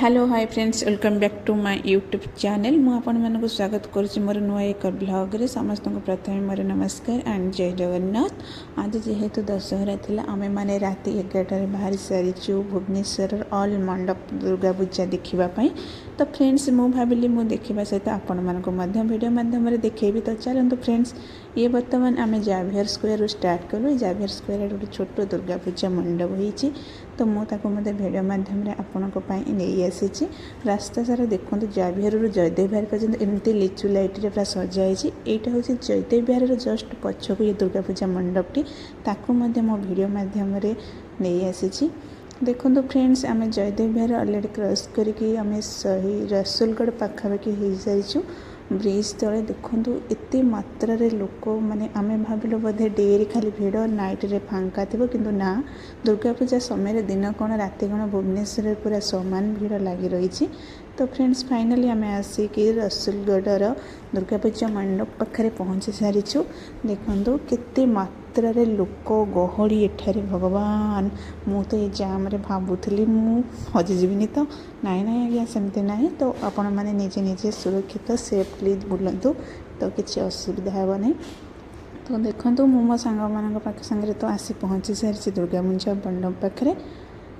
Hello hi friends welcome back to my YouTube channel मु आपण मानक स्वागत करुच्ची मोर नुआ एक ब्लॉग रे समस्त को प्रथम मोर नमस्कार एंड जय जगन्नाथ। आज जेहेतु दशहरा थिला आमे माने राति 11 बाहर सारीचु भुवनेश्वर ऑल मंडप दुर्गा पूजा देखिबा पई। तो फ्रेंड्स मु भाबिली मु देखिबा सहित आपण मानक मध्यम वीडियो माध्यम रे देखेबी। तो चलंतु फ्रेंड्स ये वर्तमान आमे जावियर स्क्वायर स्टार्ट कलु। जावियर स्क्वायर गोटे छोट दुर्गा पूजा मंडप होईची। तो मु ताको मते वीडियो माध्यम रे आपनको पई नै आसी। रास्ता सारा देखो जावियर जयदेव बिहार पर्यटन एमती लिचु लाइट रे पूरा सजाई। यहाँ हूँ जयदेव बिहार जस्ट पछक ये दुर्गा पूजा मंडपटी ताकू मो वीडियो माध्यम रे नहीं आसी। देखो फ्रेंड्स आम जयदेव बिहार अलरेडी क्रॉस करके आम सही रसुलगढ़ पाखापाखि हो सारी ब्रिज तले देखु एत मात्रा लोक माने आमे भाविलु बोधे डे खाली भिड़ नाइट रे फांका थी किंतु ना दुर्गा पूजा समय दिन कौन राति कौन भुवनेश्वर पूरा समान भिड़ लगी रही। तो फ्रेंड्स फाइनली आम आसिकी रसुलगढ़ दुर्गा पूजा मंडप पाखे पहुँची सारीचु। देखु केते मात्रा लोक गहली एठारे भगवान मु तो ये जाम रे भावुली मु हजिजीविनी। तो नाई नाई आज्ञा सेमती ना। तो आपण मैंने निजे निजे सुरक्षित सेफ्ली बुलतु तो किसी असुविधा हे नहीं। तो देखो मो सांग मान पाखे तो आसी पहुँची सारी दुर्गा पूजा मंडप पाखे।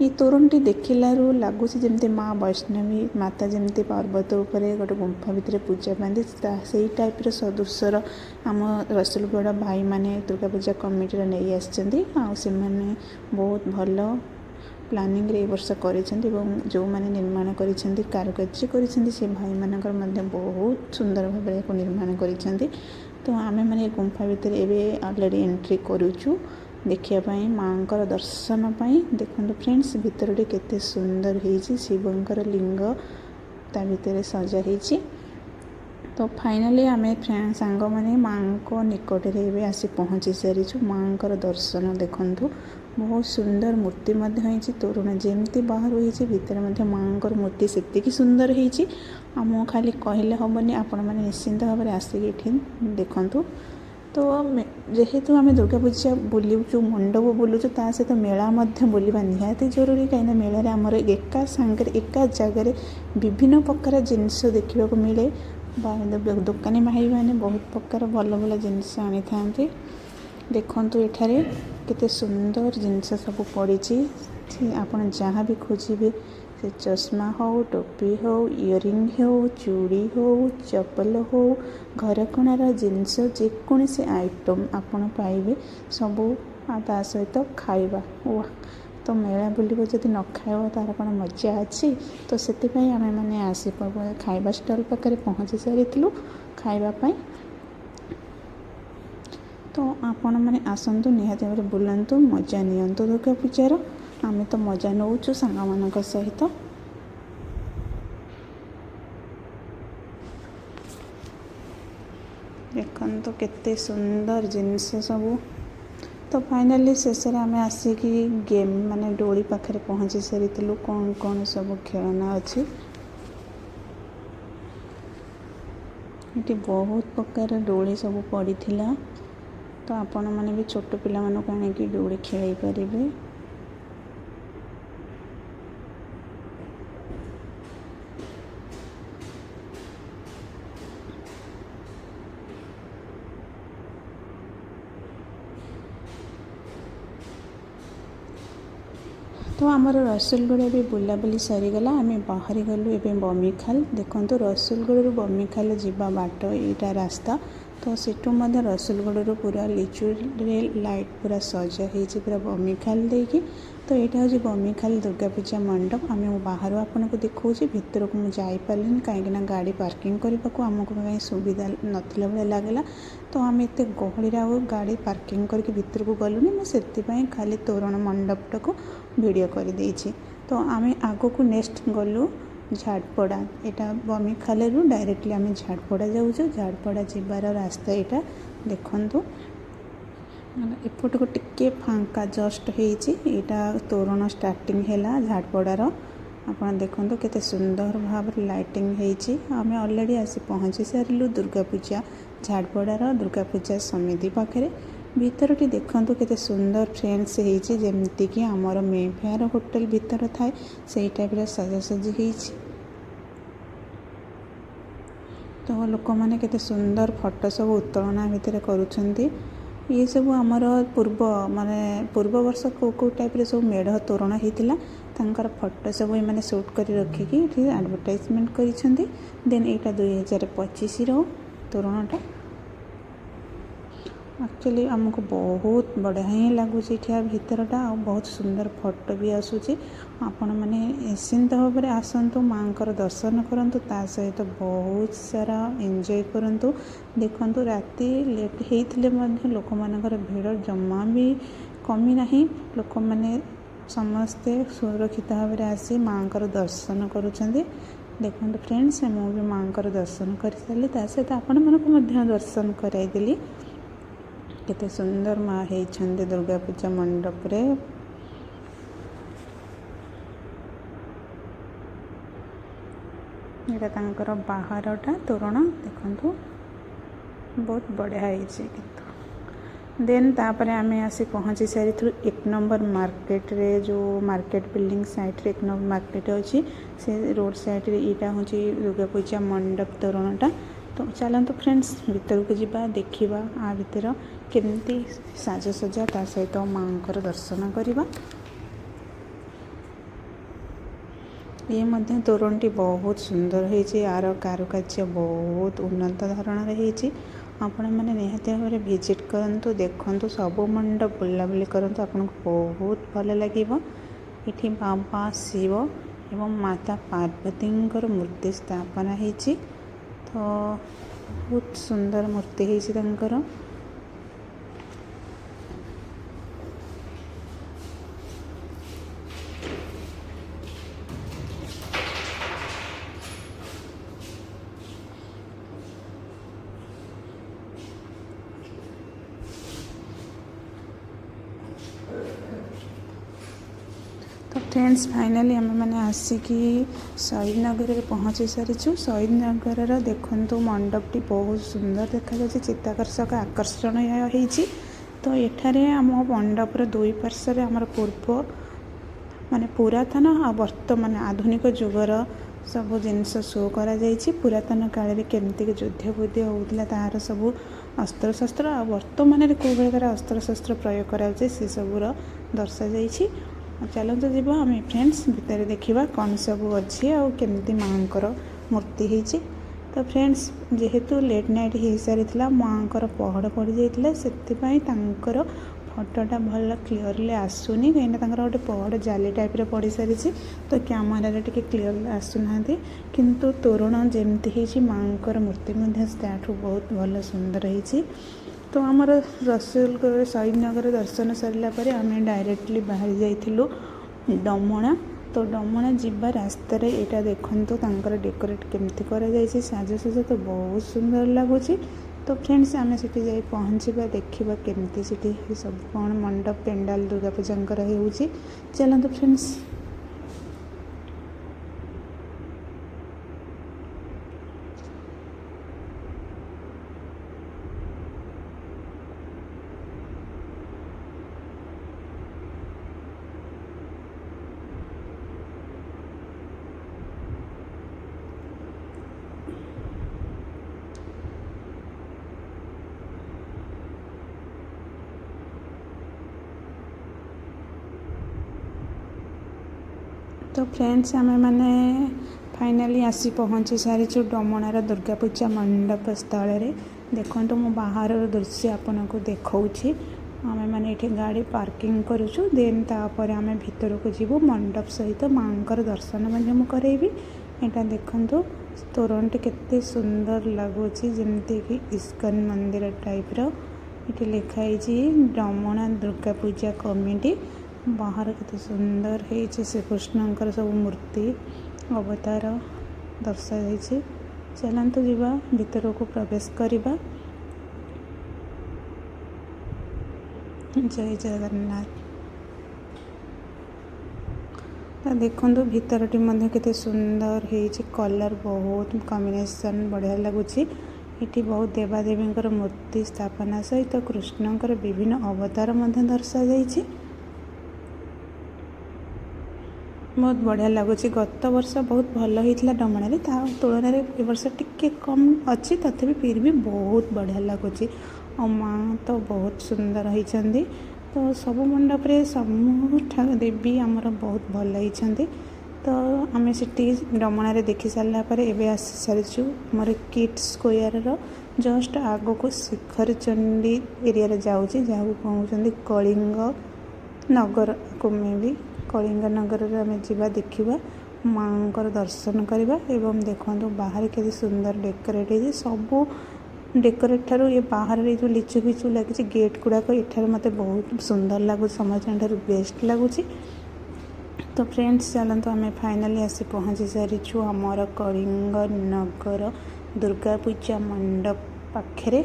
ये तोरणटी देखिलू लगुच जमी माँ वैष्णवी माता जमी पर्वत उपरे गोटे गुंफा भितर पूजा पाती से टाइप सदृशर आम रसुलगढ़ भाई माने दुर्गा पूजा कमिटी नहीं आसछन्ती। से बहुत भल प्लानिंग रे वर्ष कर जो मैंने निर्माण कर कारुकार्य कर भाई मानकर बहुत सुंदर भाव निर्माण कर। तो आमे माने गुंफा भितर एवं ऑलरेडी एंट्री करूचु देखापी माँ को दर्शन पाई। देखो फ्रेंड्स भितर केते सुंदर होती शिवंकर लिंग ता भितर सजा होती। तो फाइनली आम सांग मैंने माँ को निकट रे आसी पहुँची सारीचु। माँ को दर्शन देखु बहुत सुंदर मूर्ति होती तोरण जमती बाहर होती भितर माँ को मूर्ति से सुंदर होती। मु खाली कहले हेनी आपण मैंने निश्चिंत भाव में आसिक देखु। तो जेहेतु आम दुर्गा पूजा बुलूचु मंडप बुलूचु ता सहित मेला बुलवा निहाती जरूरी कहीं मेलार आमर एका सांगे एका जगार विभिन्न प्रकार जिनस देखा मिले। दुकानी भाई मैंने बहुत प्रकार भल भल जिनस आनी था। देखु एठारे केते सुंदर जिनस सब पड़ी आपन जहाँ भी खोजे से चश्मा हो टोपी हो इयरिंग हो चूड़ी हो चप्पल हो घर कणार जिनस जेकोसी आइटम आपन पाइबे सबू ता सहित खाइबा। तो मेला बुलिब जदि न खाइब तार कौन मजा अच्छी। तो से आम मैंने आसी खाइबा स्टल पाखे पहुँची सारी खाइबापी। तो आपण मैंने आसतु निहाती भाव बुलांतु मजा नियंतु दुर्गा पूजार आम तो मजा नौचु सांग मान सहित। देखो केते सुंदर जिनस सबू। तो फाइनली शेष आम आसिक गेम माने डोली पाखे पहुँची सारी कौन कौन सब खेलना अच्छी ये बहुत प्रकार डोली सब पड़ी। तो आपण मैंने भी छोट पिला मानक आनिकी डोली खेल पारे। तो आमर रसुलगढ़ भी बुलाबुली सरीगला आम बाहरी गलु एवं बमिखाल। देखो रसुलगढ़ बमिखाल जावा बाट यहाँ रास्ता। तो सेठू रसुलगढ़ पूरा लिचु लाइट पूरा सजा हो पूरा बमिखाल देकी। तो यहाँ हूँ बमिखाल दुर्गा पूजा मंडप आम बाहर आपन को देखा भितर को मुझे जापारे कहीं गाड़ी पार्किंग करने को आमको कहीं सुविधा नाला भाई लगला। तो आम एत गहली गाड़ी पार्किंग करके भितर को गलुनी मुझे खाली तोरण मंडपटा को वीडियो कर देछि। तो आम आग को नेक्स्ट गलु झाड़पड़ा यहाँ बमिखाल डायरेक्टली आम झाड़पड़ा जाऊँ। झाड़पड़ा जीवार रास्ता यहाँ देखु एपट को टिके फांका जस्ट होता तोरण स्टार्टिंग है झाड़पड़ार। आप देखो केते सुंदर भाव लाइटिंग होती। आम ऑलरेडी आसी पहुँची सारू दुर्गा पूजा झाड़पड़ार दुर्गा पूजा समिति पाखे। ଭିତରଟି ଦେଖନ୍ତୁ କେତେ ସୁନ୍ଦର ଫ୍ରେଣ୍ଡସ୍ ହେଇଛି, ଯେମିତିକି ଆମର ମେ ଫେୟାର ହୋଟେଲ ଭିତର ଥାଏ ସେଇ ଟାଇପ୍ର ସଜାସଜି ହେଇଛି। ତ ଲୋକମାନେ କେତେ ସୁନ୍ଦର ଫଟୋ ସବୁ ଉତ୍ତୋଳନା ଭିତରେ କରୁଛନ୍ତି। ये सब आमर पूर्व वर्ष कौ टाइप सब मेढ़ तोरण होता तांकर फोटो सब ये सुट कर रखिकी एडवर्टाइजमेंट करिसेंती। देन यहाँ 2025 तोरणटा एक्चुअली आमको बहुत बढ़िया ही लगुच भितरटा आ बहुत सुंदर फोटो भी आसूची। आपण मैंने निश्चिंत भाव में आसतु माँ दर्शन करूँ, ता सहित बहुत सारा एंजॉय करूँ। देखु राति लेट होते लोक मानकर भीड़ जमा भी कमी ना, लोक मैंने समस्ते सुरक्षित भाव में आसी माँ दर्शन करुँच। देखो फ्रेंड्स मुझे माँ दर्शन कर सारी, ता सहित आपण मानक दर्शन कराइदेली। केते सुंदर माँ होती दुर्गा पूजा मंडप रे। यहाँ तांकर बाहरटा तोरण देखंतु बहुत बढ़िया होती। देन तापर आम आसी पहुँची सारी थ्रू 1 नंबर मार्केट रे, जो मार्केट बिल्डिंग साइड रे 1 नंबर मार्केट अच्छी से रोड साइड रे यहाँ हूँ दुर्गा पूजा मंडप तोरणटा। तो चलते फ्रेंड्स भीतर को जावा देखा आ भीतर केमती साजसज्जा ता सहित माँ दर्शन करवा। ये तोरणटी बहुत सुंदर होती, यार कारुकार्य बहुत उन्नत धरण होती। आपण मैंने निहाती भाव में विजिट करूँ, देखु सबू मंडप बुलाबुली करूँ, आपको बहुत भल लगे। ये बाबा शिव एवं माता पार्वती मूर्ति स्थापना होती, तो बहुत सुंदर मूर्ति होती। तो फ्रेंड्स फाइनली आम मैंने आसिकी शहीद नगर में पहुँची सारीचु। शहीद नगर देखु मंडपटी बहुत सुंदर देखा, चित्ताकर्षक आकर्षण होती। तो एठारे आम मंडपर 2 पार्श्व आमर पूर्व माने पुरातन आ वर्तमान आधुनिक जुगर सब जिनस शो करा जाइछि। पुरातन काल में केमती युद्ध बुद्ध होता तार सब अस्त्र शस्त्र आ वर्तमान में कौ प्रकार अस्त्र शस्त्र प्रयोग करा से सबूर दर्शा जाइछि। चलते जीवा आम फ्रेंड्स भितर देखा कौन सब अच्छी आमती माँ मूर्ति होती। तो फ्रेंड्स जेहेतु लेट नाइट हो सारी माँ पहड़ पड़ जाता से फोटोटा भल क्लीयरली आसुनी, कहीं गोटे पहड़ जाली टाइप पड़ सारी। तो कैमेरा टे क्लीयर आसुना, किंतु तोरण जमती होती माँ मूर्ति स्टार्ट बहुत भल सुंदर होती। तो आमर रसूलगढ़ शहीद नगर दर्शन सरला आम डायरेक्टली बाहरी जाइलु डमणा। तो डमणा जीवा रास्ता यहाँ देखु तांकर डेकोरेट केमती करा साजसज्जा तो बहुत सुंदर लगुच। तो फ्रेंड्स आम से जाई पहुँचवा देखा केमती से सब कौन मंडप पेंडाल दुर्गा पूजा हो। चलते फ्रेंड्स तो फ्रेंड्स आमे मैंने फाइनाली आसी पहुँची सारीचु डमणार दुर्गा पूजा मंडप स्थल रे। देखो तो मो बाहर दृश्य आपन को देखौछि। आमे मैंने ये गाड़ी पार्किंग करुचु। देन तापर आमे भीतर को जीवु मंडप सहित माँ दर्शन मु करेबी। यहाँ देखो तोरणटी केते सुंदर लगुच, जमती कि इस्कन मंदिर टाइप रो। ये लिखाई डमणा दुर्गा पूजा कमिटी। बाहर केते सुंदर है श्री कृष्ण सब मूर्ति अवतार दर्शा जाइए। चलते जीवा भीतर को प्रवेश करवा। जय जगन्नाथ। तो देखो भीतरटी केते सुंदर है, कलर बहुत कॉम्बिनेशन बढ़िया लगुच। ଏଠି ବହୁତ ଦେବାଦେବୀଙ୍କର ମୂର୍ତ୍ତି ସ୍ଥାପନା ସହିତ କୃଷ୍ଣଙ୍କର ବିଭିନ୍ନ ଅବତାର ମଧ୍ୟ ଦର୍ଶାଯାଇଛି। ବହୁତ ବଢ଼ିଆ ଲାଗୁଛି। ଗତ ବର୍ଷ ବହୁତ ଭଲ ହେଇଥିଲା ଡମଣାରେ, ତା ତୁଳନାରେ ଏ ବର୍ଷ ଟିକେ କମ୍ ଅଛି, ତଥାପି ଫିର୍ ବି ବହୁତ ବଢ଼ିଆ ଲାଗୁଛି। ଆଉ ମା ତ ବହୁତ ସୁନ୍ଦର ହେଇଛନ୍ତି। ତ ସବୁ ମଣ୍ଡପରେ ସବୁ ଦେବୀ ଆମର ବହୁତ ଭଲ ହେଇଛନ୍ତି। ତ ଆମେ ସେଠି ଡମଣାରେ ଦେଖି ସାରିଲା ପରେ ଏବେ ଆସି ସାରିଛୁ ଆମର କିଡ୍ସ ସ୍କୋୟାରର ଜଷ୍ଟ ଆଗକୁ ଶିଖରଚଣ୍ଡୀ ଏରିଆରେ ଯାଉଛି, ଯାହାକୁ କହୁଛନ୍ତି କଳିଙ୍ଗ ନଗରକୁ। ମେ ବି କଳିଙ୍ଗ ନଗରରେ ଆମେ ଯିବା, ଦେଖିବା, ମାଙ୍କର ଦର୍ଶନ କରିବା। ଏବଂ ଦେଖନ୍ତୁ ବାହାରେ କେତେ ସୁନ୍ଦର ଡେକୋରେଟ୍ ହେଇଛି। ସବୁ ଡେକୋରେଟ୍ ଠାରୁ ଏ ବାହାରରେ ଯେଉଁ ଲିଚୁ ଫିଚୁ ଲାଗିଛି ଗେଟ୍ ଗୁଡ଼ାକ, ଏଠାରେ ମୋତେ ବହୁତ ସୁନ୍ଦର ଲାଗୁଛି, ସମସ୍ତଙ୍କ ଠାରୁ ବେଷ୍ଟ ଲାଗୁଛି। ତ ଫ୍ରେଣ୍ଡସ୍ ଚାଲନ୍ତୁ ଆମେ ଫାଇନାଲି ଆସି ପହଞ୍ଚି ସାରିଛୁ ଆମର କଳିଙ୍ଗ ନଗର ଦୁର୍ଗା ପୂଜା ମଣ୍ଡପ ପାଖରେ।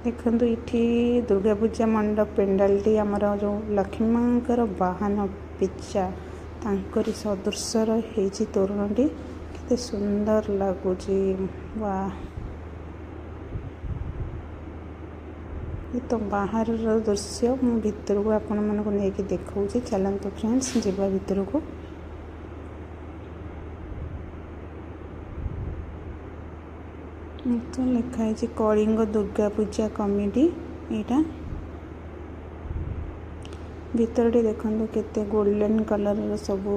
ଦେଖନ୍ତୁ ଏଠି ଦୁର୍ଗା ପୂଜା ମଣ୍ଡପ ପେଣ୍ଡାଲଟି ଆମର ଯେଉଁ ଲକ୍ଷ୍ମୀ ମାଙ୍କର ବାହନ ପିଚା ତାଙ୍କରି ସଦୃଶର ହେଇଛି ତୋରଣଟି, କେତେ ସୁନ୍ଦର ଲାଗୁଛି। ବା ତ ବାହାରର ଦୃଶ୍ୟ, ମୁଁ ଭିତରକୁ ଆପଣମାନଙ୍କୁ ନେଇକି ଦେଖାଉଛି। ଚାଲନ୍ତୁ ଫ୍ରେଣ୍ଡସ୍ ଯିବା ଭିତରକୁ। ତ ଲେଖା ହେଇଛି କଳିଙ୍ଗ ଦୁର୍ଗା ପୂଜା କମିଟି। ଏଇଟା ଭିତରଟି ଦେଖନ୍ତୁ କେତେ ଗୋଲ୍ଡେନ୍ କଲର୍ର ସବୁ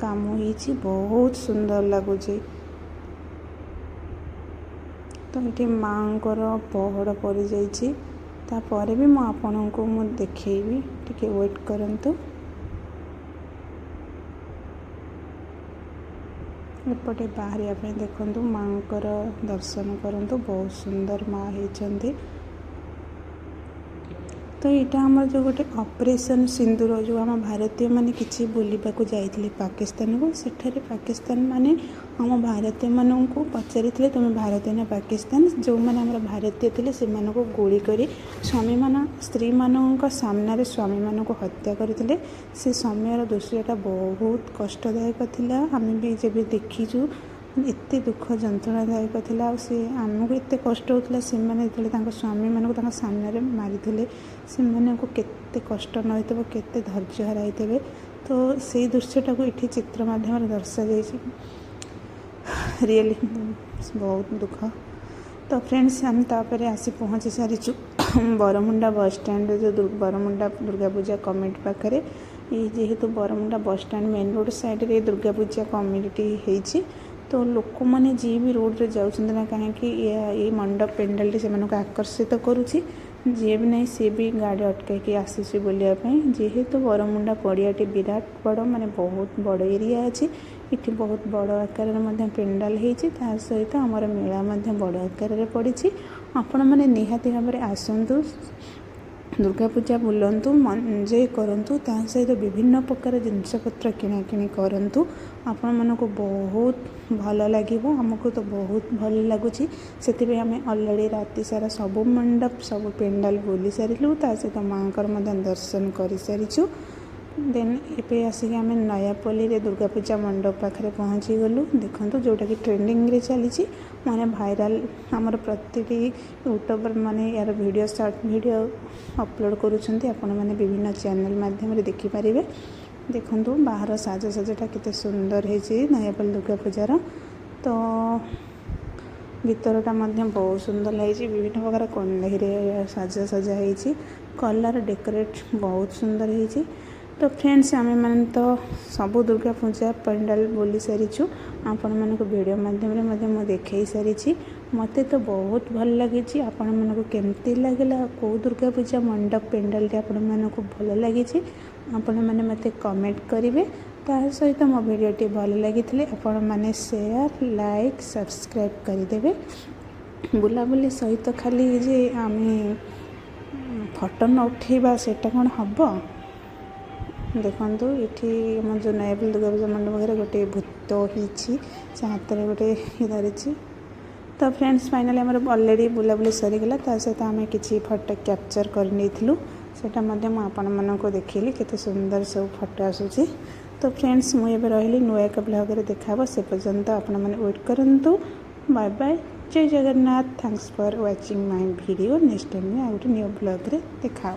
କାମ ହେଇଛି, ବହୁତ ସୁନ୍ଦର ଲାଗୁଛି। ତ ଏଠି ମାଙ୍କର ପହଡ଼ ପଡ଼ିଯାଇଛି, ତାପରେ ବି ମୁଁ ଆପଣଙ୍କୁ ଦେଖେଇବି, ଟିକେ ୱେଟ୍ କରନ୍ତୁ। ଏପଟେ ବାହାରିବା ପାଇଁ ଦେଖନ୍ତୁ ମାଙ୍କର ଦର୍ଶନ କରନ୍ତୁ, ବହୁତ ସୁନ୍ଦର ମା ହେଇଛନ୍ତି। ତ ଏଇଟା ଆମର ଯେଉଁ ଗୋଟେ ଅପରେସନ୍ ସିନ୍ଦୁର, ଯେଉଁ ଆମ ଭାରତୀୟମାନେ କିଛି ବୁଲିବାକୁ ଯାଇଥିଲେ ପାକିସ୍ତାନକୁ, ସେଠାରେ ପାକିସ୍ତାନ ମାନେ ଆମ ଭାରତୀୟମାନଙ୍କୁ ପଚାରିଥିଲେ ତୁମେ ଭାରତୀୟ ନା ପାକିସ୍ତାନ। ଯେଉଁମାନେ ଆମର ଭାରତୀୟ ଥିଲେ ସେମାନଙ୍କୁ ଗୁଳି କରି ସ୍ତ୍ରୀମାନଙ୍କ ସାମ୍ନାରେ ସ୍ୱାମୀମାନଙ୍କୁ ହତ୍ୟା କରିଥିଲେ। ସେ ସମୟର ଦୃଶ୍ୟଟା ବହୁତ କଷ୍ଟଦାୟକ ଥିଲା। ଆମେ ବି ଯେବେ ଦେଖିଛୁ ଏତେ ଦୁଃଖ ଯନ୍ତ୍ରଣାଦାୟକ ଥିଲା। ଆଉ ସେ ଆମକୁ ଏତେ କଷ୍ଟ ହେଉଥିଲା, ସେମାନେ ଯେତେବେଳେ ତାଙ୍କ ସ୍ୱାମୀମାନଙ୍କୁ ତାଙ୍କ ସାମ୍ନାରେ ମାରିଥିଲେ, ସେମାନଙ୍କୁ କେତେ କଷ୍ଟ ନ ହେଇଥିବ, କେତେ ଧୈର୍ଯ୍ୟ ହରାଇଥିବେ। ତ ସେଇ ଦୃଶ୍ୟଟାକୁ ଏଠି ଚିତ୍ର ମାଧ୍ୟମରେ ଦର୍ଶାଯାଇଛି। ରିଏଲି ବହୁତ ଦୁଃଖ। ତ ଫ୍ରେଣ୍ଡସ୍ ଆମେ ତାପରେ ଆସି ପହଞ୍ଚି ସାରିଛୁ ବରମୁଣ୍ଡା ବସ୍ଷ୍ଟାଣ୍ଡରେ, ଯେଉଁ ବରମୁଣ୍ଡା ଦୁର୍ଗା ପୂଜା କମିଟି ପାଖରେ। ଯେହେତୁ ବରମୁଣ୍ଡା ବସ୍ଷ୍ଟାଣ୍ଡ ମେନ୍ ରୋଡ଼ ସାଇଡ଼ରେ ଦୁର୍ଗା ପୂଜା କମିଟି ହେଇଛି, ତ ଲୋକମାନେ ଯିଏ ବି ରୋଡ଼ରେ ଯାଉଛନ୍ତି ନା କାହିଁକି ଏଇ ମଣ୍ଡପ ପେଣ୍ଡାଲଟି ସେମାନଙ୍କୁ ଆକର୍ଷିତ କରୁଛି। ଯିଏ ବି ନାହିଁ ସିଏ ବି ଗାଡ଼ି ଅଟକାଇକି ଆସୁଛି ବୁଲିବା ପାଇଁ। ଯେହେତୁ ବରମୁଣ୍ଡା ପଡ଼ିଆଟି ବିରାଟ ବଡ଼, ମାନେ ବହୁତ ବଡ଼ ଏରିଆ ଅଛି, ଏଠି ବହୁତ ବଡ଼ ଆକାରରେ ମଧ୍ୟ ପେଣ୍ଡାଲ ହେଇଛି। ତା ସହିତ ଆମର ମେଳା ମଧ୍ୟ ବଡ଼ ଆକାରରେ ପଡ଼ିଛି। ଆପଣମାନେ ନିହାତି ଭାବରେ ଆସନ୍ତୁ, ଦୁର୍ଗା ପୂଜା ବୁଲନ୍ତୁ, ଏନ୍ଜୟ କରନ୍ତୁ, ତା ସହିତ ବିଭିନ୍ନ ପ୍ରକାର ଜିନିଷପତ୍ର କିଣାକିଣି କରନ୍ତୁ। ଆପଣମାନଙ୍କୁ ବହୁତ ଭଲ ଲାଗିବ। ଆମକୁ ତ ବହୁତ ଭଲ ଲାଗୁଛି, ସେଥିପାଇଁ ଆମେ ଅଲରେଡ଼ି ରାତି ସାରା ସବୁ ମଣ୍ଡପ ସବୁ ପେଣ୍ଡାଲ ବୁଲି ସାରିଲୁ, ତା ସହିତ ମାଙ୍କର ମଧ୍ୟ ଦର୍ଶନ କରିସାରିଛୁ। ଦେନ୍ ଏବେ ଆସିକି ଆମେ ନୟାପଲ୍ଲୀରେ ଦୁର୍ଗା ପୂଜା ମଣ୍ଡପ ପାଖରେ ପହଞ୍ଚିଗଲୁ। ଦେଖନ୍ତୁ ଯେଉଁଟାକି ଟ୍ରେଣ୍ଡିଙ୍ଗରେ ଚାଲିଛି, ମାନେ ଭାଇରାଲ, ଆମର ପ୍ରତିଟି ୟୁଟ୍ୟୁବର ମାନେ ୟାର ଭିଡ଼ିଓ ସର୍ଟ ଭିଡ଼ିଓ ଅପଲୋଡ଼ କରୁଛନ୍ତି, ଆପଣମାନେ ବିଭିନ୍ନ ଚ୍ୟାନେଲ ମାଧ୍ୟମରେ ଦେଖିପାରିବେ। ଦେଖନ୍ତୁ ବାହାର ସାଜସଜ୍ଜାଟା କେତେ ସୁନ୍ଦର ହେଇଛି ନୟାପଲ୍ଲୀ ଦୁର୍ଗା ପୂଜାର। ତ ଭିତରଟା ମଧ୍ୟ ବହୁତ ସୁନ୍ଦର ହେଇଛି, ବିଭିନ୍ନ ପ୍ରକାର କଣ୍ଢେଇରେ ସାଜସଜ୍ଜା ହେଇଛି, କଲର୍ ଡେକୋରେଟ୍ ବହୁତ ସୁନ୍ଦର ହେଇଛି। ତ ଫ୍ରେଣ୍ଡସ୍ ଆମେମାନେ ତ ସବୁ ଦୁର୍ଗା ପୂଜା ପେଣ୍ଡାଲ ବୁଲି ସାରିଛୁ, ଆପଣମାନଙ୍କୁ ଭିଡ଼ିଓ ମାଧ୍ୟମରେ ମଧ୍ୟ ମୁଁ ଦେଖାଇ ସାରିଛି। ମୋତେ ତ ବହୁତ ଭଲ ଲାଗିଛି। ଆପଣମାନଙ୍କୁ କେମିତି ଲାଗିଲା, କେଉଁ ଦୁର୍ଗା ପୂଜା ମଣ୍ଡପ ପେଣ୍ଡାଲଟି ଆପଣମାନଙ୍କୁ ଭଲ ଲାଗିଛି, ଆପଣମାନେ ମୋତେ କମେଣ୍ଟ କରିବେ। ତା ସହିତ ମୋ ଭିଡ଼ିଓଟି ଭଲ ଲାଗିଥିଲେ ଆପଣମାନେ ସେୟାର, ଲାଇକ୍, ସବସ୍କ୍ରାଇବ୍ କରିଦେବେ। ବୁଲାବୁଲି ସହିତ ଖାଲି ଯେ ଆମେ ଫଟୋ ନ ଉଠାଇବା ସେଇଟା କ'ଣ ହେବ। ଦେଖନ୍ତୁ ଏଠି ଆମର ଯେଉଁ ନୟାପଲ୍ଲୀ ଦୁର୍ଗା ପୂଜା ମଣ୍ଡପ ପାଖରେ ଗୋଟେ ଭୂତ ହେଇଛି, ସେ ହାତରେ ଗୋଟେ ଧରିଛି। ତ ଫ୍ରେଣ୍ଡସ୍ ଫାଇନାଲି ଆମର ଅଲରେଡ଼ି ବୁଲାବୁଲି ସରିଗଲା, ତା ସହିତ ଆମେ କିଛି ଫଟୋ କ୍ୟାପଚର କରିନେଇଥିଲୁ, ସେଇଟା ମଧ୍ୟ ମୁଁ ଆପଣମାନଙ୍କୁ ଦେଖେଇଲି, କେତେ ସୁନ୍ଦର ସବୁ ଫଟୋ ଆସୁଛି। ତ ଫ୍ରେଣ୍ଡସ୍ ମୁଁ ଏବେ ରହିଲି, ନୂଆ ଏକ ବ୍ଲଗରେ ଦେଖା ହେବ। ସେ ପର୍ଯ୍ୟନ୍ତ ଆପଣମାନେ ୱେଟ୍ କରନ୍ତୁ। बाय बाय जय Jagannath thanks for watching my video next time में आ गोटे न्यू ब्लॉग रे देखा।